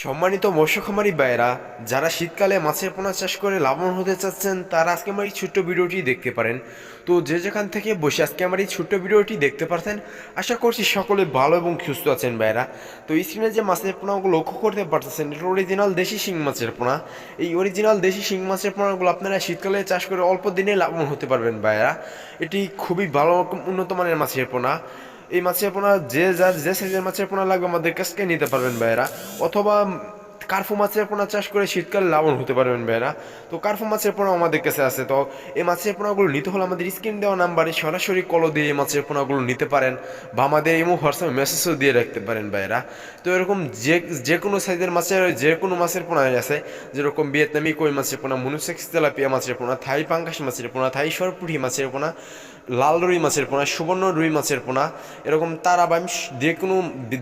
সম্মানিত মৎস্য খামারি ভাইয়েরা, যারা শীতকালে মাছের পোনা চাষ করে লাভবান হতে চাচ্ছেন তারা আজকে আমার এই ছোট্ট ভিডিওটি দেখতে পারেন। তো যে যেখান থেকে বসে আজকে আমার এই ছোট্ট ভিডিওটি দেখতে পারছেন, আশা করছি সকলে ভালো এবং সুস্থ আছেন ভাইয়েরা। তো স্ক্রিনে যে মাছের পোনাগুলো লক্ষ্য করতে পারতেছেন, এটা অরিজিনাল দেশি শিং মাছের পোনা। এই অরিজিনাল দেশি শিং মাছের পোনাগুলো আপনারা শীতকালে চাষ করে অল্প দিনে লাভবান হতে পারবেন ভাইয়েরা। এটি খুবই ভালো উন্নত মানের মাছের পোনা। এই মাছের পোনা যার যে সাইজের মাছের পোনা লাগবে আমাদের কাছ থেকে নিতে পারবেন ভাইয়েরা, অথবা কার্ফু মাছের পোনা চাষ করে শীতকালে লাভবান হতে পারবেন ভাইয়েরা। তো কার্ফু মাছের পোনা আমাদের কাছে আছে। তো এই মাছের পোনাগুলো নিতে হলে আমাদের স্ক্রিন দেওয়া নাম্বারে সরাসরি কল দিয়ে এই মাছের পোনাগুলো নিতে পারেন, বা আমাদের ইমো হোয়াটসঅ্যাপে মেসেজও দিয়ে রাখতে পারেন ভাইয়েরা। তো এরকম যে কোনো সাইজের মাছের যে কোনো মাছের পোনা আছে, যেরকম ভিয়েতনামি কই মাছের পোনা, মনুসেক্স তেলাপিয়া মাছের পোনা, থাই পাঙ্গাস মাছের পোনা, থাই সরপুঁটি মাছের পোনা, লাল রুই মাছের পোনা, সুবর্ণ রুই মাছের পোনা, এরকম তারাবাইম, যে কোনো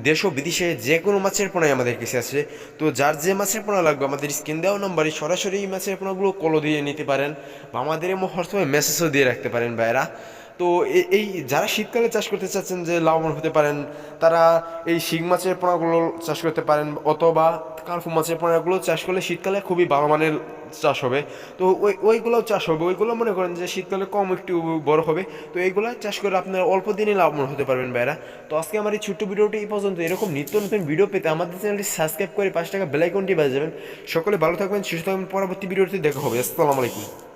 দেশ ও বিদেশে যে কোনো মাছের পোনাই আমাদের কাছে আছে। তো যার যে মাছের পোনা লাগবে আমাদের স্ক্রিন দেওয়া নম্বরে সরাসরি এই মাছের পোনাগুলো কল দিয়ে নিতে পারেন, বা আমাদের এই হোয়াটসঅ্যাপে মেসেজও দিয়ে রাখতে পারেন ভাইয়েরা। তো এই যারা শীতকালে চাষ করতে চাচ্ছেন যে লাভবান হতে পারেন, তারা এই শিং মাছের পোনাগুলো চাষ করতে পারেন, অথবা কার্ফু মাছের পোনাগুলো চাষ করলে শীতকালে খুবই ভালো মানের চাষ হবে। তো ওইগুলোও চাষ হবে, ওইগুলো মনে করেন যে শীতকালে কম একটু বড় হবে। তো এইগুলো চাষ করে আপনারা অল্প দিনে লাভবান হতে পারবেন ভাইরা। তো আজকে আমার এই ছোট্ট ভিডিওটি এই পর্যন্ত। এরকম নিত্য নতুন ভিডিও পেতে আমাদের চ্যানেলটি সাবস্ক্রাইব করে 5 টাকা বেল আইকনটি বাজিয়ে যাবেন। সকলে ভালো থাকবেন, সুস্থ থাকবেন। পরবর্তী ভিডিওতে দেখা হবে। আসসালামু আলাইকুম।